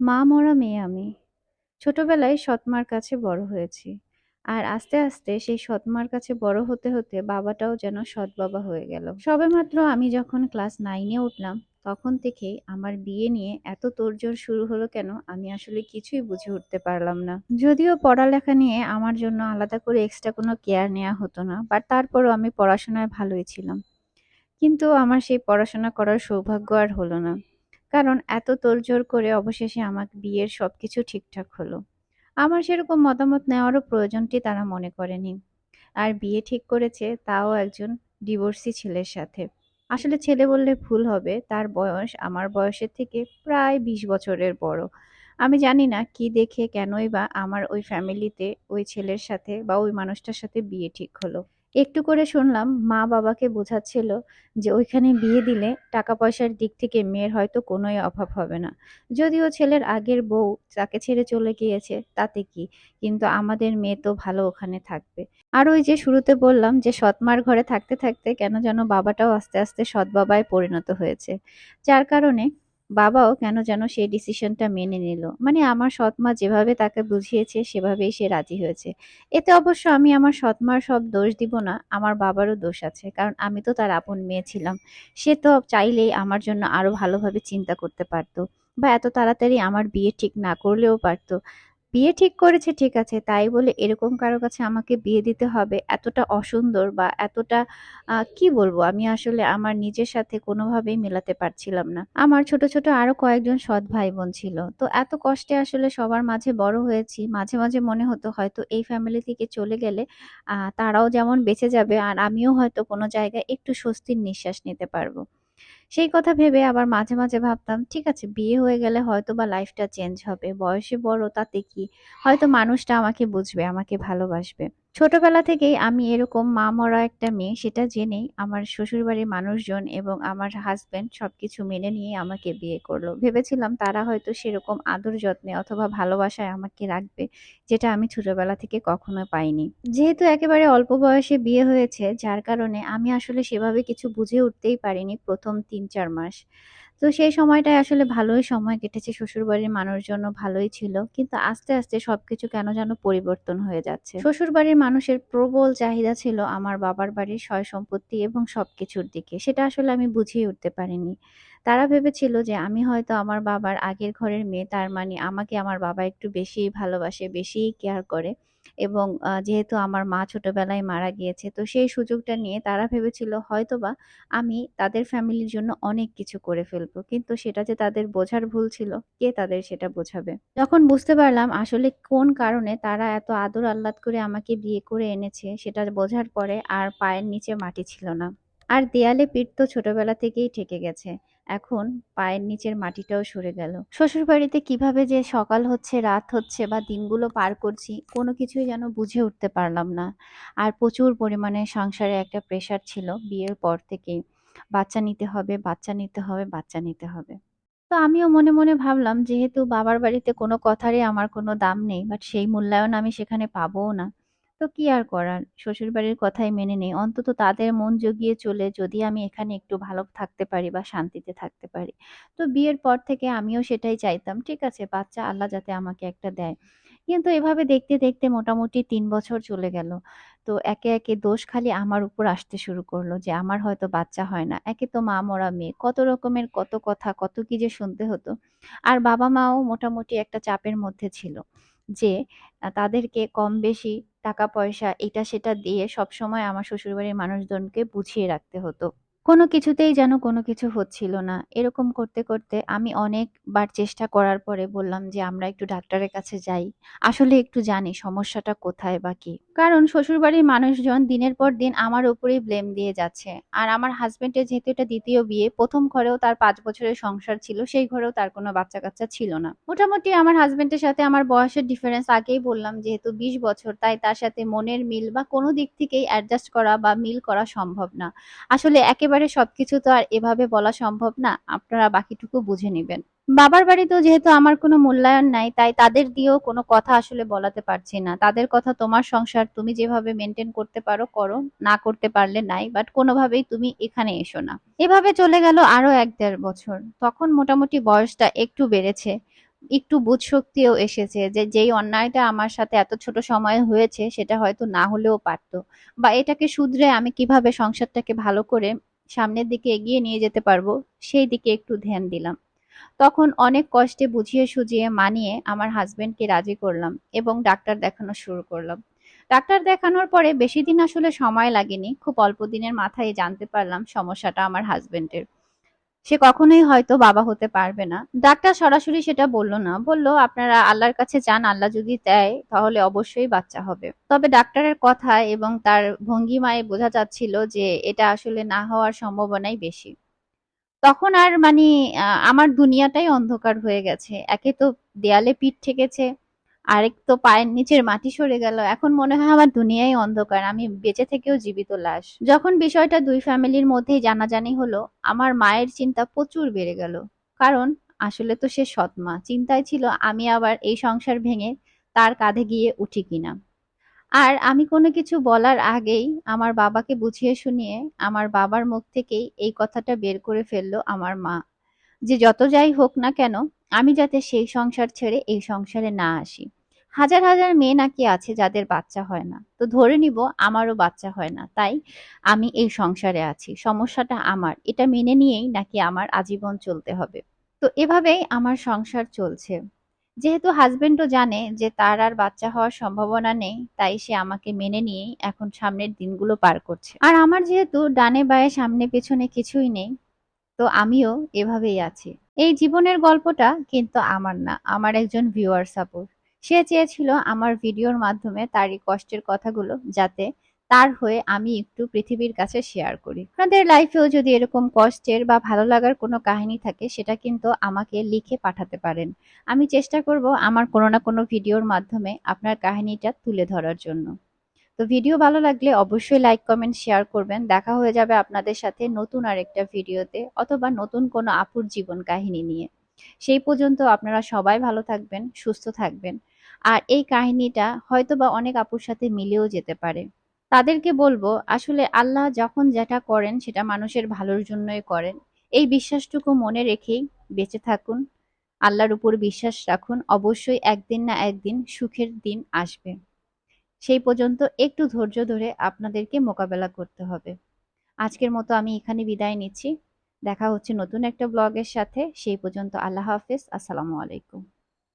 মা মরা মেয়ে আমি। ছোটবেলায় সৎমার কাছে বড় হয়েছি। আর আস্তে আস্তে সেই সৎমার কাছে বড় হতে হতে বাবাটাও যেন সৎ বাবা হয়ে গেল। সবেমাত্র আমি যখন ক্লাস 9-এ উঠলাম, তখন থেকেই আমার বিয়ে নিয়ে এত তোড়জোড় শুরু হলো কেন আমি আসলে কিছুই বুঝে উঠতে পারলাম না। যদিও পড়ালেখা নিয়ে আমার জন্য আলাদা করে এক্সট্রা কোনো কেয়ার নেওয়া হতো না, বাট তারপরও আমি পড়াশোনায় ভালোই ছিলাম। কিন্তু আমার সেই পড়াশোনা করার সৌভাগ্য আর হলো না। কারণ এত তোড়জোড় করে অবশেষে আমার বিয়ের সবকিছু ঠিকঠাক হলো। আমার সেরকম মতামত নেওয়ারও প্রয়োজনটি তারা মনে করেনি। আর বিয়ে ঠিক করেছে তাও একজন ডিভোর্সি ছেলের সাথে। আসলে ছেলে বললে ভুল হবে, তার বয়স আমার বয়সের থেকে প্রায় 20 বছরের বড়। আমি জানি না কি দেখে কেনই বা আমার ওই ফ্যামিলিতে ওই ছেলের সাথে বা ওই মানুষটার সাথে বিয়ে ঠিক হলো। একটু করে শুনলাম মা বাবাকে বোঝাচ্ছিল যে ওইখানে বিয়ে দিলে টাকা পয়সার দিক থেকে মেয়ের হয়তো কোনোই অভাব হবে না। যদিও ছেলের আগের বউ তাকে ছেড়ে চলে গিয়েছে তাতে কি, কিন্তু আমাদের মেয়ে তো ভালো ওখানে থাকবে। আর ওই যে শুরুতে বললাম যে সৎমার ঘরে থাকতে থাকতে কেন যেন বাবাটাও আস্তে আস্তে সৎ বাবায় পরিণত হয়েছে, যার কারণে বাবাও কেন যেন সেই ডিসিশনটা মেনে নিল। মানে আমার সৎমা যেভাবে তাকে বুঝিয়েছে সেভাবেই সে রাজি হয়েছে। এতে অবশ্য আমি আমার সৎমার সব দোষ দিব না, আমার বাবারও দোষ আছে, কারণ আমি তো তার আপন মেয়ে ছিলাম। সে তো চাইলেই আমার জন্য আরো ভালোভাবে চিন্তা করতে পারতো, বা এত তাড়াতাড়ি আমার বিয়ে ঠিক না করলেও পারতো। বিয়ে ঠিক করেছে ঠিক আছে, তাই বলে এরকম কারো কাছে আমাকে বিয়ে দিতে হবে এতটা অসুন্দর বা এতটা কি বলবো, আমি আসলে আমার নিজের সাথে কোনোভাবেই মেলাতে পারছিলাম না। আমার ছোট ছোট আরো কয়েকজন সৎ ভাই বোন ছিল, তো এত কষ্টে আসলে সবার মাঝে বড় হয়েছি, মাঝে মাঝে মনে হতো হয়তো এই ফ্যামিলি থেকে চলে গেলে তারাও যেমন বেঁচে যাবে আর আমিও হয়তো কোনো জায়গায় একটু স্বস্তির নিঃশ্বাস নিতে পারবো। সেই কথা ভেবে আবার মাঝে মাঝে ভাবতাম ঠিক আছে বিয়ে হয়ে গেলে হয়তো বা লাইফটা চেঞ্জ হবে, বয়সে বড় তাতে কি, হয়তো মানুষটা আমাকে বুঝবে, আমাকে ভালোবাসবে। ছোটবেলা থেকেই আমি এরকম মা মরা একটা মেয়ে সেটা জেনেই আমার শ্বশুরবাড়ির মানুষজন এবং আমার হাজবেন্ড সবকিছু মেনে নিয়ে আমাকে বিয়ে করলো। ভেবেছিলাম তারা হয়তো সেরকম আদর যত্নে অথবা ভালোবাসায় আমাকে রাখবে, যেটা আমি ছোটবেলা থেকে কখনো পাইনি। যেহেতু একেবারে অল্প বয়সে বিয়ে হয়েছে, যার কারণে আমি আসলে সেভাবে কিছু বুঝে উঠতেই পারিনি প্রথম ৩-৪ মাস। তো সেই সময়টায় আসলে ভালোই সময় কেটেছে, শ্বশুরবাড়ির মানুষজনও ভালোই ছিল। কিন্তু আস্তে আস্তে সবকিছু কেন যেন পরিবর্তন হয়ে যাচ্ছে। শ্বশুরবাড়ির মানুষের প্রবল চাহিদা ছিল আমার বাবার বাড়ির সয়-সম্পত্তি এবং সবকিছুর দিকে। সেটা আসলে আমি বুঝেই উঠতে পারিনি। তারা ভেবেছিল যে আমি হয়তো আমার বাবার আগের ঘরের মেয়ে, তার মানে আমাকে আমার বাবা একটু বেশিই ভালোবাসে, বেশিই কেয়ার করে। এবং যেহেতু আমার মা ছোটবেলায় মারা গিয়েছে, তো সেই সুযোগটা নিয়ে তারা ভেবেছিল হয়তোবা আমি তাদের ফ্যামিলির জন্য অনেক কিছু করে ফেলবো। কিন্তু সেটা যে তাদের বোঝার ভুল ছিল, কে তাদের সেটা বোঝাবে? যখন বুঝতে পারলাম আসলে কোন কারণে তারা এত আদর আহ্লাদ করে আমাকে বিয়ে করে এনেছে, সেটা বোঝার পরে আর পায়ের নিচে মাটি ছিল না। আর দেয়ালে পিঠ তো ছোটবেলা থেকেই ঠেকে গেছে। এখন পায়ের নিচের মাটিটাও সরে গেল। শ্বশুরবাড়িতে কিভাবে যে সকাল হচ্ছে, রাত হচ্ছে বা দিনগুলো পার করছি, কোনো কিছুই যেন বুঝে উঠতে পারলাম না। আর প্রচুর পরিমাণে সংসারে একটা প্রেশার ছিল বিয়ের পর থেকেই। বাচ্চা নিতে হবে, বাচ্চা নিতে হবে, বাচ্চা নিতে হবে। তো আমিও মনে মনে ভাবলাম যেহেতু বাবার বাড়িতে কোনো কথারই আমার কোনো দাম নেই, বাট সেই মূল্যায়ন আমি সেখানে পাবোও না, তো কি আর করার, শ্বশুর বাড়ির কথাই মেনে নেই। অন্তত তাদের মন জুগিয়ে চলে যদি আমি এখানে একটু ভালো থাকতে পারি বা শান্তিতে থাকতে পারি। তো বিয়ের পর থেকে আমিও সেটাই চাইতাম, ঠিক আছে বাচ্চা আল্লাহ যাতে আমাকে একটা দেয়। কিন্তু এভাবে দেখতে দেখতে মোটামুটি ৩ বছর চলে গেল। তো একে একে দোষ খালি আমার উপর আসতে শুরু করলো যে আমার হয়তো বাচ্চা হয় না, একে তো মা মরা মেয়ে, কত রকমের কত কথা কত কি যে শুনতে হতো। আর বাবা মাও মোটামুটি একটা চাপের মধ্যে ছিল যে তাদেরকে কম বেশি টাকা পয়সা এটা সেটা দিয়ে সবসময় আমার শ্বশুরবাড়ির মানুষজনকে বুঝিয়ে রাখতে হতো। কোনো কিছুতেই যেন কোনো কিছু হচ্ছিল না। এরকম করতে করতে আমি অনেকবার চেষ্টা করার পরে বললাম যে আমরা একটু ডাক্তারের কাছে যাই, আসলে একটু জানি সমস্যাটা কোথায় বা কি। কারণ শ্বশুরবাড়ির মানুষজন দিনের পর দিন আমার উপরেই ব্লেম দিয়ে যাচ্ছে। আর আমার হাজবেন্ডের যেহেতু এটা দ্বিতীয় বিয়ে, প্রথম ঘরেও তার 5 বছরের সংসার ছিল, সেই ঘরেও তার কোনো বাচ্চা কাচ্চা ছিল না। মোটামুটি আমার হাজবেন্ডের সাথে আমার বয়সের ডিফারেন্স আগেই বললাম, যেহেতু 20 বছর, তাই তার সাথে মনের মিল বা কোনো দিক থেকেই অ্যাডজাস্ট করা বা মিল করা সম্ভব না। আসলে একেবারে সবকিছু তো আর এভাবে বলা সম্ভব না, আপনারা বাকিটুকু বুঝে নিবেন। বাবার বাড়িতেও যেহেতু আমার কোনো মূল্যায়ন নাই, তাই তাদের দিয়েও কোনো কথা আসলে বলাতে পারছি না। তাদের কথা তোমার সংসার, তুমি যেভাবে মেনটেন করতে পারো করো, না করতে পারলে নাই, বাট কোনোভাবেই তুমি এখানে এসো না। এভাবে চলে গেল আরো 1-1.5 বছর। তখন মোটামুটি বয়সটা একটু বেড়েছে। একটু বোধশক্তিও এসেছে যে যেই অন্যায়টা আমার সাথে এত ছোট সময়ে হয়েছে সেটা হয়তো না হলেও পারতো, বা এটাকে শুধরে আমি কিভাবে সংসারটাকে ভালো করে সামনের দিকে এগিয়ে নিয়ে যেতে পারবো সেই দিকে একটু ধ্যান দিলাম। তখন অনেক কষ্টে বুঝিয়ে সুঝিয়ে মানিয়ে আমার হাজবেন্ডকে রাজি করলাম এবং ডাক্তার দেখানো শুরু করলাম। ডাক্তার দেখানোর পরে বেশি দিন আসলে সময় লাগেনি, খুব অল্প দিনের মাথায় জানতে পারলাম সমস্যাটা আমার হাজবেন্ডের। সে কখনোই হয়তো বাবা হতে পারবে না। ডাক্তার সরাসরি সেটা বলল না, বলল আপনারা আল্লাহর কাছে চান, আল্লাহ যদি দেয় তাহলে অবশ্যই বাচ্চা হবে। তবে ডাক্তারের কথা এবং তার ভঙ্গিমায় বোঝা যাচ্ছিল যে এটা আসলে না হওয়ার সম্ভাবনাই বেশি। তখন আর মানে আমার দুনিয়াটাই অন্ধকার হয়ে গেছে। একে তো দেয়ালে পিঠ ঠেকেছে, আরেক তো পায়ের নিচের মাটি সরে গেল। এখন মনে হয় আমার দুনিয়াই অন্ধকার, আমি বেঁচে থেকেও জীবিত লাশ। যখন বিষয়টা দুই ফ্যামিলির মধ্যেই জানাজানি হলো, আমার মায়ের চিন্তা প্রচুর বেড়ে গেল। কারণ আসলে তো সে সৎ মা, চিন্তায় ছিল আমি আবার এই সংসার ভেঙে তার কাঁধে গিয়ে উঠি কিনা। আর আমি কোনো কিছু বলার আগেই আমার বাবাকে বুঝিয়ে শুনিয়ে আমার বাবার মুখ থেকেই এই কথাটা বের করে ফেললো আমার মা, যে যত যাই হোক না কেন আমি যাতে সেই সংসার ছেড়ে এই সংসারে না আসি। হাজার হাজার মেয়ে নাকি আছে যাদের বাচ্চা হয় না, তো ধরে নিব আমারও বাচ্চা হয় না, তাই আমি এই সংসারে আছি, সমস্যাটা আমার, এটা মেনে নিয়েই নাকি আমার আজীবন চলতে হবে। তো এভাবেই আমার সংসার চলছে। যেহেতু হাজবেন্ডও জানে যে তার আর বাচ্চা হওয়ার সম্ভাবনা নেই, তাই সে আমাকে মেনে নিয়েই এখন সামনের দিনগুলো পার করছে। আর আমার যেহেতু ডানে বাঁয়ে সামনে পেছনে কিছুই নেই, তো আমিও এভাবেই আছি। এই জীবনের গল্পটা কিন্তু আমার না, আমার একজন ভিউয়ার সাপোর্ট। সে চেয়েছিল আমার ভিডিওর মাধ্যমে তার এই কষ্টের কথাগুলো যাতে তার হয়ে আমি একটু পৃথিবীর কাছে শেয়ার করি। আপনাদের লাইফেও যদি এরকম কষ্টের বা ভালো লাগার কোনো কাহিনী থাকে সেটা কিন্তু আমাকে লিখে পাঠাতে পারেন। আমি চেষ্টা করব আমার কোনো না কোনো ভিডিওর মাধ্যমে আপনার কাহিনীটা তুলে ধরার জন্য। তো ভিডিও ভালো লাগলে অবশ্যই লাইক কমেন্ট শেয়ার করবেন। দেখা হয়ে যাবে আপনাদের সাথে নতুন আরেকটা ভিডিওতে, অথবা নতুন কোনো আপুর জীবন কাহিনী নিয়ে। সেই পর্যন্ত আপনারা সবাই ভালো থাকবেন, সুস্থ থাকবেন। আর এই কাহিনীটা হয়তোবা অনেক আপুর সাথে মিলেও যেতে পারে। তাদেরকে বলবো আসলে আল্লাহ যখন যেটা করেন সেটা মানুষের ভালোর জন্যই করেন। এই বিশ্বাসটুকু মনে রেখেই বেঁচে থাকুন। আল্লাহর উপর বিশ্বাস রাখুন, অবশ্যই একদিন না একদিন সুখের দিন আসবে। সেই পর্যন্ত একটু ধৈর্য ধরে আপনাদেরকে মোকাবেলা করতে হবে। আজকের মতো আমি এখানে বিদায় নিচ্ছি। দেখা হচ্ছে নতুন একটা ব্লগের সাথে। সেই পর্যন্ত আল্লাহ হাফেজ। আসসালামু আলাইকুম।